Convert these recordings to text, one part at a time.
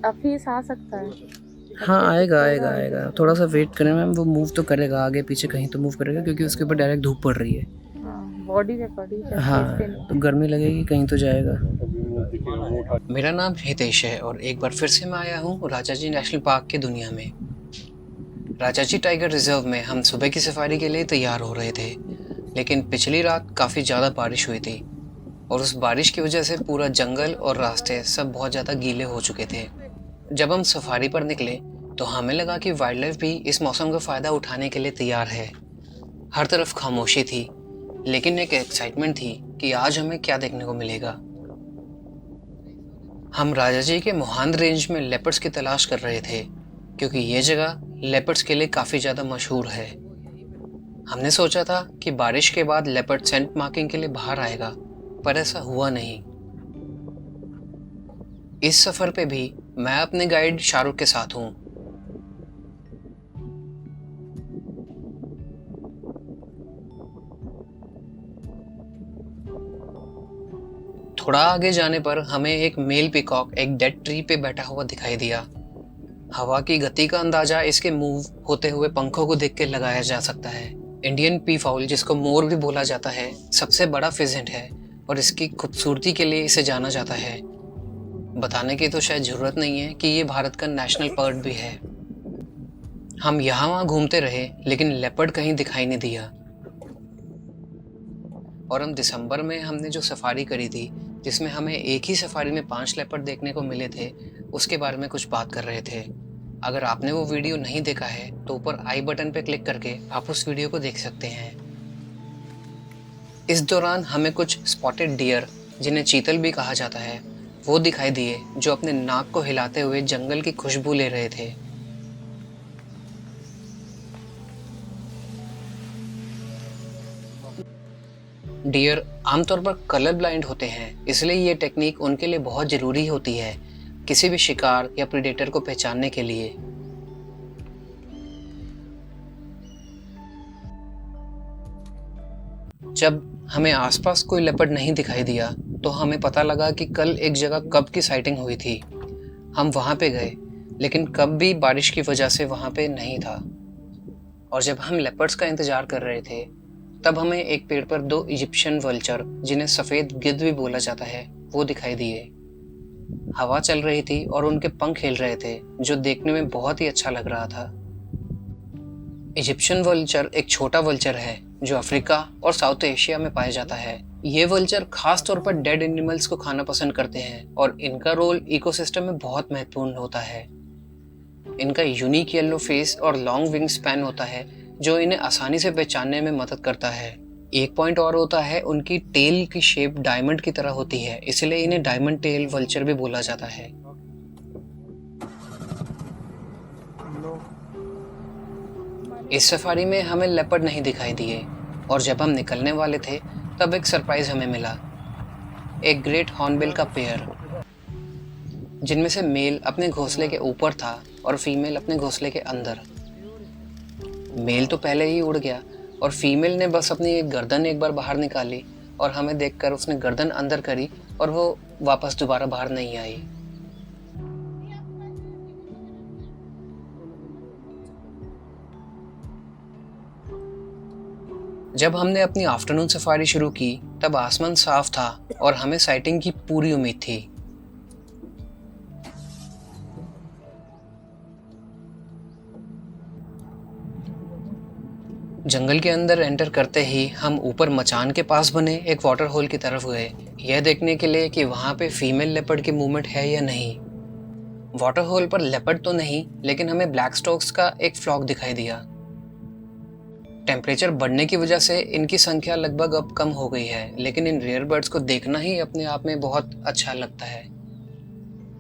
Office आ सकता है। हाँ आएगा आएगा आएगा, थोड़ा सा वेट करें मैम, वो मूव तो करेगा, आगे पीछे कहीं तो मूव करेगा क्योंकि उसके ऊपर डायरेक्ट धूप पड़ रही है। हाँ, बॉडी पे पड़ी है, फेस पे हाँ नहीं। तो गर्मी लगेगी, कहीं तो जाएगा। मेरा नाम हितेश है और एक बार फिर से मैं आया हूँ राजाजी नेशनल पार्क की दुनिया में। राजाजी टाइगर रिजर्व में हम सुबह की सफारी के लिए तैयार हो रहे थे, लेकिन पिछली रात काफ़ी ज़्यादा बारिश हुई थी और उस बारिश की वजह से पूरा जंगल और रास्ते सब बहुत ज़्यादा गीले हो चुके थे। जब हम सफारी पर निकले तो हमें लगा कि वाइल्ड लाइफ भी इस मौसम का फ़ायदा उठाने के लिए तैयार है। हर तरफ खामोशी थी, लेकिन एक एक्साइटमेंट थी कि आज हमें क्या देखने को मिलेगा। हम राजाजी के मोहान रेंज में लेपर्ड्स की तलाश कर रहे थे, क्योंकि ये जगह लेपर्ड्स के लिए काफ़ी ज़्यादा मशहूर है। हमने सोचा था कि बारिश के बाद लेपर्ड सेंट मार्किंग के लिए बाहर आएगा, पर ऐसा हुआ नहीं। इस सफ़र पे भी मैं अपने गाइड शाहरुख के साथ हूँ। थोड़ा आगे जाने पर हमें एक मेल पीकॉक एक डेड ट्री पे बैठा हुआ दिखाई दिया। हवा की गति का अंदाजा इसके मूव होते हुए पंखों को देख के लगाया जा सकता है। इंडियन पी फाउल, जिसको मोर भी बोला जाता है, सबसे बड़ा फिजेंट है और इसकी खूबसूरती के लिए इसे जाना जाता है। बताने की तो शायद जरूरत नहीं है कि ये भारत का नेशनल बर्ड भी है। हम यहाँ वहाँ घूमते रहे, लेकिन लेपर्ड कहीं दिखाई नहीं दिया। और हम दिसंबर में हमने जो सफारी करी थी, जिसमें हमें एक ही सफारी में 5 लेपर्ड देखने को मिले थे, उसके बारे में कुछ बात कर रहे थे। अगर आपने वो वीडियो नहीं देखा है तो ऊपर आई बटन पर क्लिक करके आप उस वीडियो को देख सकते हैं। इस दौरान हमें कुछ स्पॉटेड डियर, जिन्हें चीतल भी कहा जाता है, वो दिखाई दिए, जो अपने नाक को हिलाते हुए जंगल की खुशबू ले रहे थे। डियर आमतौर पर कलर ब्लाइंड होते हैं, इसलिए ये टेक्निक उनके लिए बहुत ज़रूरी होती है किसी भी शिकार या प्रीडेटर को पहचानने के लिए। जब हमें आसपास कोई लेपर्ड नहीं दिखाई दिया तो हमें पता लगा कि कल एक जगह कब की साइटिंग हुई थी। हम वहाँ पे गए, लेकिन कब भी बारिश की वजह से वहाँ पे नहीं था। और जब हम लेपर्ड्स का इंतजार कर रहे थे, तब हमें एक पेड़ पर 2 इजिप्शियन वल्चर, जिन्हें सफ़ेद गिद्ध भी बोला जाता है, वो दिखाई दिए। हवा चल रही थी और उनके पंख हिल रहे थे, जो देखने में बहुत ही अच्छा लग रहा था। इजिप्शियन वल्चर एक छोटा वल्चर है जो अफ्रीका और साउथ एशिया में पाया जाता है। ये वल्चर खास तौर पर डेड एनिमल्स को खाना पसंद करते हैं और इनका रोल इकोसिस्टम में बहुत महत्वपूर्ण होता है। इनका यूनिक येलो फेस और लॉन्ग विंग स्पैन होता है, जो इन्हें आसानी से पहचानने में मदद करता है। एक पॉइंट और होता है, उनकी टेल की शेप डायमंड की तरह होती है, इसलिए इन्हें डायमंड टेल वल्चर भी बोला जाता है। इस सफारी में हमें लेपर्ड नहीं दिखाई दिए और जब हम निकलने वाले थे तब एक सरप्राइज हमें मिला। एक ग्रेट हॉर्नबिल का पेयर, जिनमें से मेल अपने घोंसले के ऊपर था और फीमेल अपने घोंसले के अंदर। मेल तो पहले ही उड़ गया और फीमेल ने बस अपनी एक गर्दन एक बार बाहर निकाली और हमें देखकर उसने गर्दन अंदर करी और वो वापस दोबारा बाहर नहीं आई। जब हमने अपनी आफ्टरनून सफारी शुरू की तब आसमान साफ था और हमें साइटिंग की पूरी उम्मीद थी। जंगल के अंदर एंटर करते ही हम ऊपर मचान के पास बने एक वाटर होल की तरफ गए, यह देखने के लिए कि वहां पे फीमेल लेपर्ड की मूवमेंट है या नहीं। वाटर होल पर लेपर्ड तो नहीं, लेकिन हमें ब्लैक स्टोक्स का एक फ्लॉक दिखाई दिया। टेम्परेचर बढ़ने की वजह से इनकी संख्या लगभग अब कम हो गई है, लेकिन इन रेयर बर्ड्स को देखना ही अपने आप में बहुत अच्छा लगता है।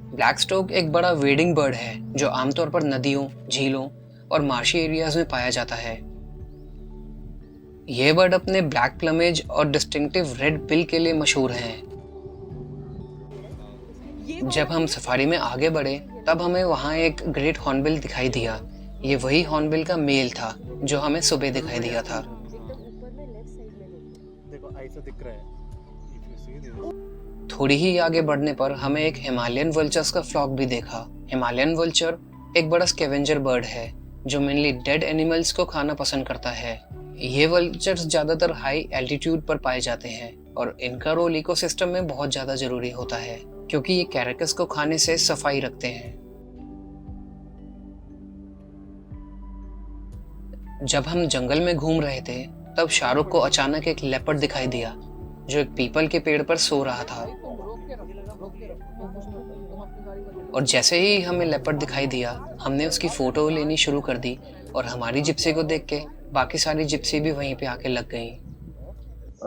ब्लैक स्टोक एक बड़ा वेडिंग बर्ड है जो आमतौर पर नदियों, झीलों और मार्शी एरियाज में पाया जाता है। यह बर्ड अपने ब्लैक प्लमेज और डिस्टिंक्टिव रेड बिल के लिए मशहूर है। जब हम सफारी में आगे बढ़े तब हमें वहां एक ग्रेट हॉर्नबिल दिखाई दिया। ये वही हॉर्नबिल का मेल था जो हमें सुबह दिखाई दिया था। एकदम ऊपर में लेफ्ट साइड में देखो। देखो ऐसा दिख रहा है। If you see this, थोड़ी ही आगे बढ़ने पर हमें एक हिमालयन वल्चर्स का फ्लॉक भी देखा। हिमालयन वल्चर एक बड़ा स्कैवेंजर बर्ड है जो मेनली डेड एनिमल्स को खाना पसंद करता है। ये वल्चर्स ज़्यादातर हाई एल्टीट्यूड पर पाए जाते हैं और इनका रोल इकोसिस्टम में बहुत ज़्यादा ज़रूरी होता है क्योंकि ये कैरेकस को खाने से सफाई रखते हैं। जब हम जंगल में घूम रहे थे तब शाहरुख को अचानक एक लेपर्ड दिखाई दिया जो एक पीपल के पेड़ पर सो रहा था। और जैसे ही हमें लेपर्ड दिखाई दिया हमने उसकी फोटो लेनी शुरू कर दी और हमारी जिप्सी को देख के बाकी सारी जिप्सी भी वहीं पे आके लग गई।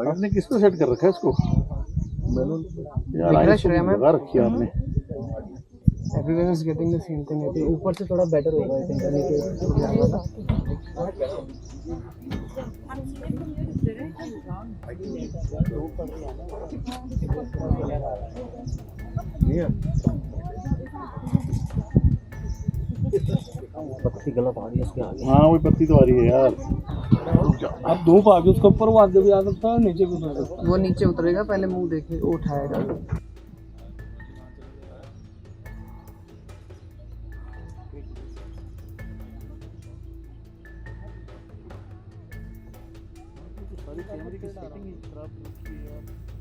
आपने किस पे सेट कर रखा है इसको? यार लगा रखी है आपने। Everyone is getting the same thing. ऊपर से थोड़ा बेटर होगा आई थिंक। पत्ती गलत आ रही है इसके आगे। हाँ वही पत्ती तो आ रही है यार। अब धूप आ गई उसके ऊपर, वो आगे भी आ सकता है नीचे भी उतर सकता है। वो नीचे उतरेगा, पहले मुंह देखे वो उठाएगा।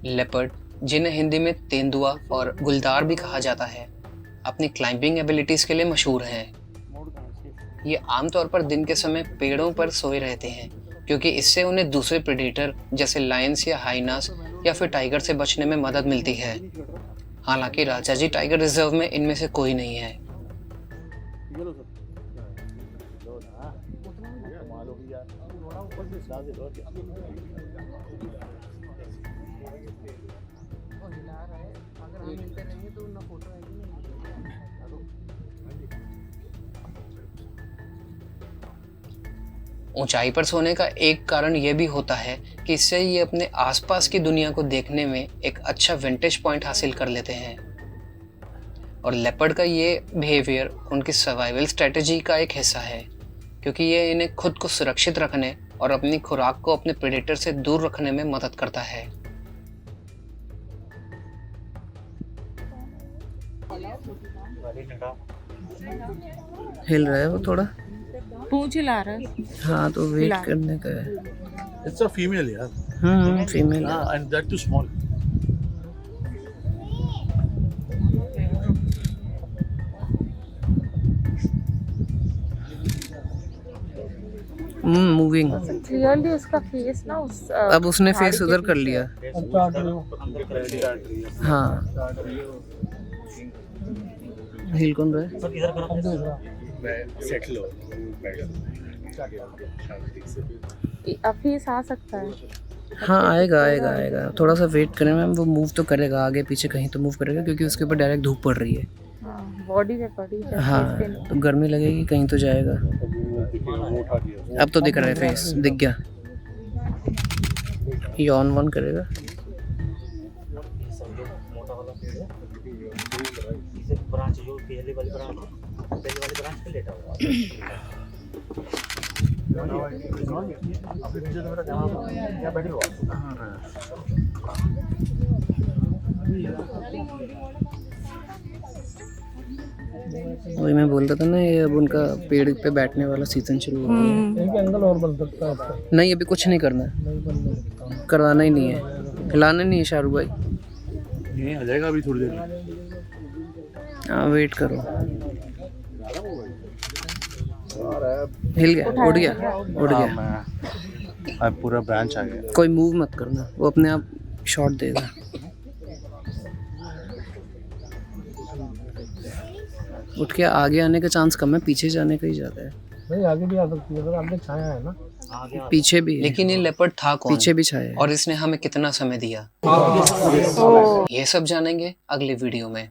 लेपर्ड, जिन्हें हिंदी में तेंदुआ और गुलदार भी कहा जाता है, अपनी क्लाइंबिंग एबिलिटीज के लिए मशहूर हैं। ये आमतौर पर दिन के समय पेड़ों पर सोए रहते हैं क्योंकि इससे उन्हें दूसरे प्रेडेटर जैसे लायंस या हाइनास या फिर टाइगर से बचने में मदद मिलती है। हालांकि राजाजी टाइगर रिजर्व में इनमें से कोई नहीं है। ऊंचाई पर सोने का एक कारण यह भी होता है कि इससे ये अपने आसपास की दुनिया को देखने में एक अच्छा विंटेज पॉइंट हासिल कर लेते हैं। और लेपर्ड का ये बिहेवियर उनकी सर्वाइवल स्ट्रेटजी का एक हिस्सा है क्योंकि ये इन्हें खुद को सुरक्षित रखने और अपनी खुराक को अपने प्रेडेटर से दूर रखने में मदद करता है। हिल रहा है वो थोड़ा, पूंछ हिला रहा है। हाँ तो वेट करने का है। इट्स अ फीमेल यार। Female and that too small. Moving. Clearly उसका फेस ना उस अब उसने फेस उधर कर लिया। हाँ हिल कौन रहा है? अब फेस आ सकता है। हाँ आएगा आएगा आएगा, थोड़ा सा वेट करें मैम। वो मूव तो करेगा, आगे पीछे कहीं तो मूव करेगा क्योंकि उसके ऊपर डायरेक्ट धूप पड़ रही है। बॉडी पे पड़ी है। हाँ तो गर्मी लगेगी, कहीं तो जाएगा। अब तो दिख रहा है फेस, दिख गया। ये ऑन वन करेगा। वही मैं बोलता था ना, ये अब उनका पेड़ पे बैठने वाला सीजन शुरू हो गया। एंगल और बन सकता है आपका। नहीं अभी कुछ नहीं करना है, करवाना ही नहीं है, हिलाना नहीं है शाहरुख भाई। ये आ जाएगा अभी थोड़ी देर में। हाँ वेट करो। हिल गया, उड़ गया, उड़ गया। अब पूरा ब्रांच आ गया। कोई मूव मत करना, वो अपने आप शॉट देगा। उठ के आगे आने का चांस कम है, पीछे जाने का ही ज्यादा है। नहीं आगे भी आ सकती है, आगे छाया है ना। पीछे भी है। लेकिन ये लेपर्ड था कौन? पीछे भी छाया है। और इसने हमें कितना समय दिया? ये सब जानेंगे अगले वीडियो में।